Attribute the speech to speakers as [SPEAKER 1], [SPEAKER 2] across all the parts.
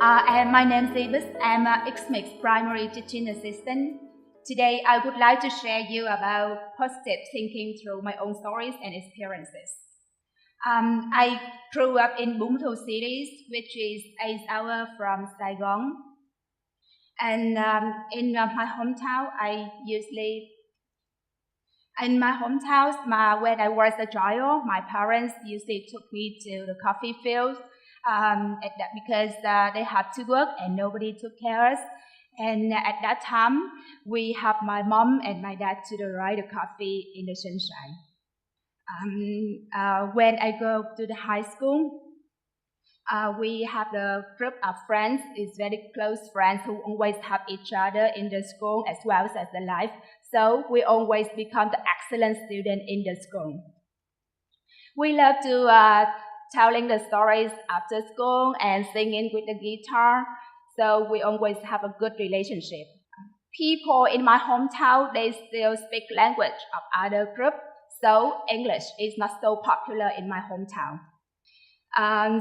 [SPEAKER 1] And my name is Bich. I'm an ex-mix primary teaching assistant. Today, I would like to share you about positive thinking through my own stories and experiences. I grew up in Bung Thu City, which is 8 hours from Saigon. And in my hometown, when I was a child, my parents usually took me to the coffee field because they had to work and nobody took care of us. And at that time, we have my mom and my dad to dry the coffee in the sunshine. When I go to the high school, we have a group of friends, it's very close friends who always have each other in the school as well as the life. So we always become the excellent student in the school. We love to telling the stories after school and singing with the guitar. So we always have a good relationship. People in my hometown, they still speak language of other groups. So English is not so popular in my hometown.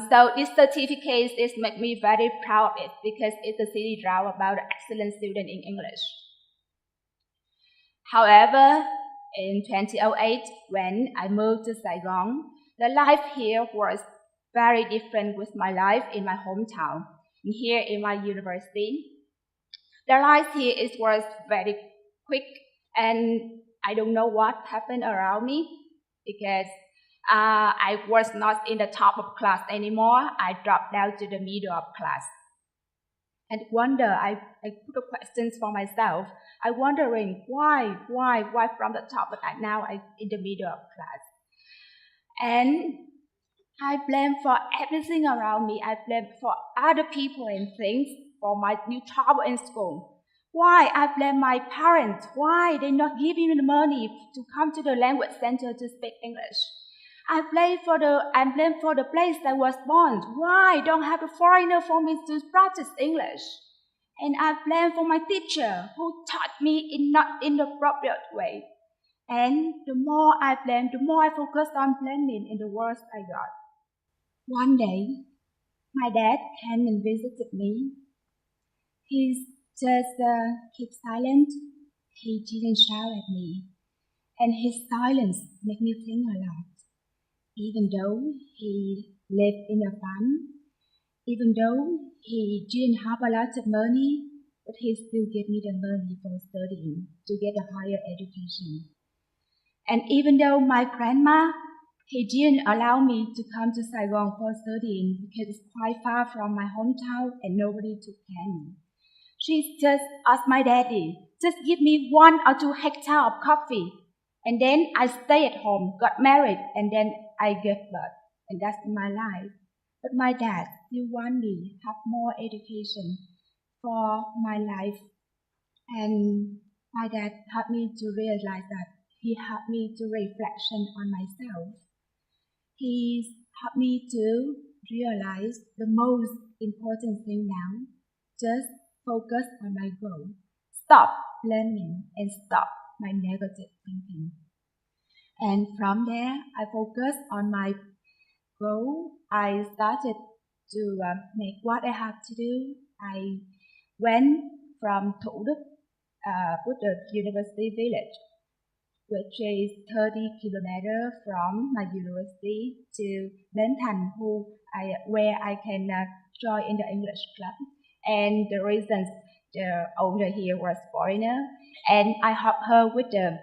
[SPEAKER 1] So this certificate makes me very proud of it because it's a city draw about an excellent student in English. However, in 2008, when I moved to Saigon, the life here was very different with my life in my hometown. And here in my university, the life here was very quick, and I don't know what happened around me because I was not in the top of class anymore. I dropped down to the middle of class. And I put questions for myself. I wondering why from the top, but now I'm in the middle of class. And I blame for everything around me. I blame for other people and things for my new trouble in school. Why I blame my parents? Why they not giving me the money to come to the language center to speak English? I blame for the place I was born. Why don't have a foreigner for me to practice English? And I blame for my teacher who taught me not in the appropriate way. And the more I blame, the more I focus on blaming and the worse I got. One day, my dad came and visited me. He just kept silent. He didn't shout at me. And his silence made me think a lot. Even though he lived in a farm, even though he didn't have a lot of money, but he still gave me the money for studying to get a higher education. And even though my grandma, he didn't allow me to come to Saigon for studying because it's quite far from my hometown and nobody took care of me. She just asked my daddy, just give me 1 or 2 hectares of coffee. And then I stayed at home, got married, and then I gave birth. And that's my life. But my dad still want me to have more education for my life. And my dad helped me to realize that. He helped me to reflection on myself. He helped me to realize the most important thing now. Just focus on my goal. Stop blaming and stop my negative thinking. And from there, I focused on my goal. I started to make what I have to do. I went from Thủ Đức, with the university village, which is 30 kilometers from my university, to Bến Thành, where I can join in the English club. And the reason the owner here was foreigner, and I helped her with the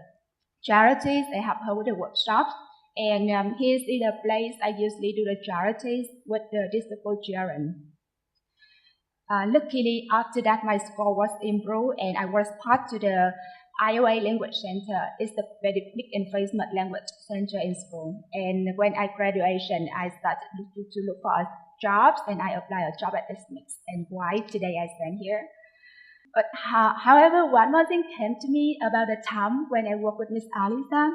[SPEAKER 1] charities, I helped her with the workshops, and here's the place I usually do the charities with the disabled children. Luckily, after that, my score was improved, and I was part to the IOA Language Center. It's a very big and famous language center in school. And when I graduation, I started to look for jobs, and I applied a job at SMIX, and why today I stand here. But however, one more thing came to me about the time when I worked with Miss Alisa.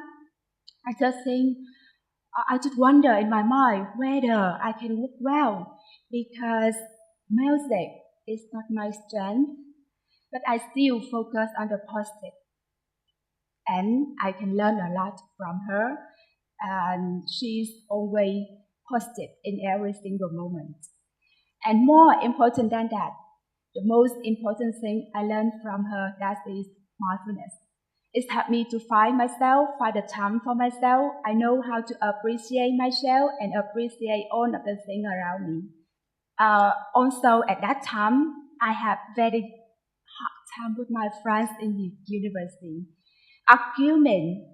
[SPEAKER 1] I just wonder in my mind whether I can work well, because music is not my strength, but I still focus on the positive. And I can learn a lot from her, and she's always positive in every single moment. And more important than that, the most important thing I learned from her, that is mindfulness. It's helped me to find myself, find the time for myself. I know how to appreciate myself and appreciate all of the things around me. Also, at that time, I had very hard time with my friends in the university. Argument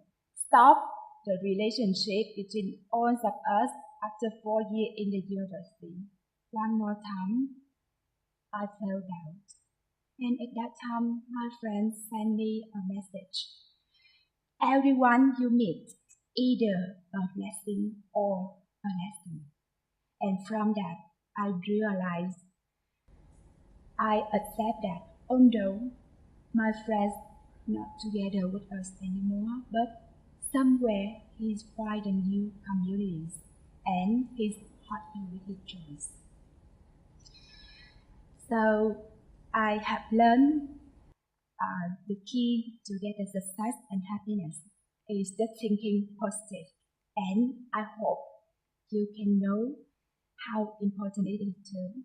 [SPEAKER 1] stopped the relationship between all of us after 4 years in the university. One more time, I fell down. And at that time, my friend sent me a message. Everyone you meet, either a blessing or a lesson. And from that, I realized I accept that although my friends not together with us anymore, but somewhere he's finding new communities and he's happy with his choice. So I have learned the key to get the success and happiness is just thinking positive. And I hope you can know how important it is too.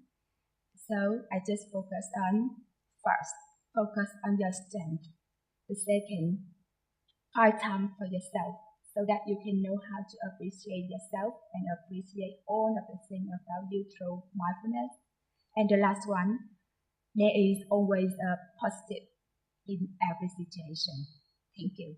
[SPEAKER 1] So I just focus on first, focus on your strength. The second, find time for yourself so that you can know how to appreciate yourself and appreciate all of the things about you through mindfulness. And the last one, there is always a positive in every situation. Thank you.